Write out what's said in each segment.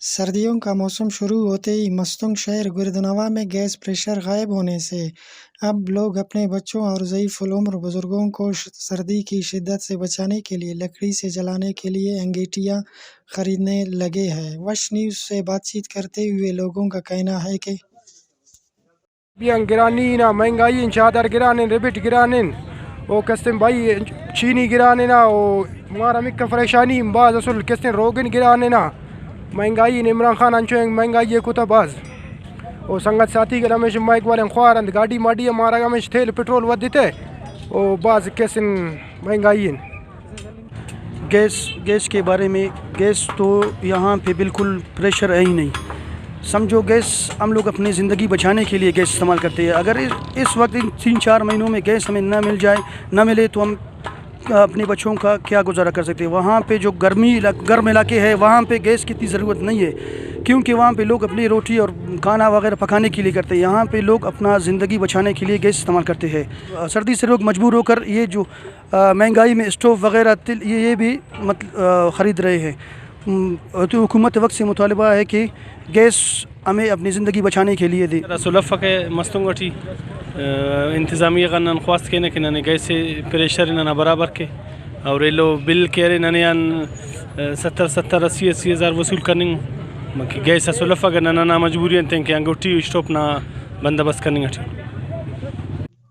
सर्दियों का मौसम शुरू होते ही मस्तंग शहर गुर्दनवा में गैस प्रेशर गायब होने से अब लोग अपने बच्चों और ज़ईफ़ उल-उम्र बुज़ुर्गों को सर्दी की शिद्दत से बचाने के लिए लकड़ी से जलाने के लिए अंगीठियाँ खरीदने लगे हैं। वश न्यूज़ से बातचीत करते हुए लोगों का कहना है कि Biyan giranina, mengayin, çadar giranin, ribit giranin, o kestin bay çini giranina, o mara mikka freşanin, baz asul kestin rogin giranina, mengayin İmran Khan ançoyeng mengayi kuta baz. O sangat sati ke ramesh maik walen khwarand gadi madi mara ramesh tel petrol wadite, o baz kesin mengayin. Gas के बारे में gas तो यहाँ पे बिल्कुल pressure है ही नहीं। समझो गैस हम लोग अपनी ज़िंदगी बचाने के लिए गैस इस्तेमाल करते हैं। अगर इस वक्त इन 3-4 महीनों में गैस हमें ना मिल जाए ना मिले तो हम अपने बच्चों का क्या गुजारा कर सकते हैं। वहाँ पे जो गर्म इलाके हैं वहाँ पे गैस की इतनी ज़रूरत नहीं है, क्योंकि वहाँ पे लोग अपनी रोटी और खाना वगैरह पकाने के लिए करते हैं। यहाँ पे लोग अपना ज़िंदगी बचाने के लिए गैस इस्तेमाल करते हैं। सर्दी से लोग मजबूर होकर ये जो महंगाई में स्टोव वगैरह ये भी ख़रीद रहे हैं। तो हुकूमत वक्त से मुतालबा है कि गैस हमें अपनी ज़िंदगी बचाने के लिए दे। رسولفك مستنگوٹی انتظامیہ غنن خواست کہنے کہ ننے گیسے پریشر ننا برابر کے اور لو بل کہرے ننیان 70-80 ہزار وصول کرنیں مکی گیس رسولفک ننا مجبوری انتیں کہ انگوٹی اسٹوپ نہ بندوبست کرنیں گٹی۔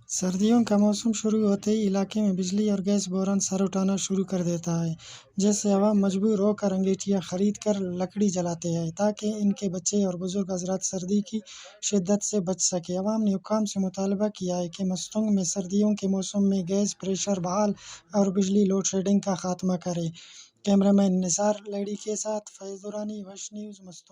सर्दियों का मौसम शुरू होते ही इलाके में बिजली और गैस बहरान सर उठाना शुरू कर देता है, जिससे अवाम मजबूर होकर अंगीठियाँ खरीद कर लकड़ी जलाते हैं ताकि इनके बच्चे और बुजुर्ग हजरात सर्दी की शिद्दत से बच सके। अवाम ने हुक्काम से मुतालबा किया है कि मस्तंग में सर्दियों के मौसम में गैस प्रेशर बहाल और बिजली लोड शेडिंग का खात्मा करे। कैमरामैन निसार लेडी के साथ फैज़ दुरानी, वश न्यूज़, मस्तंग।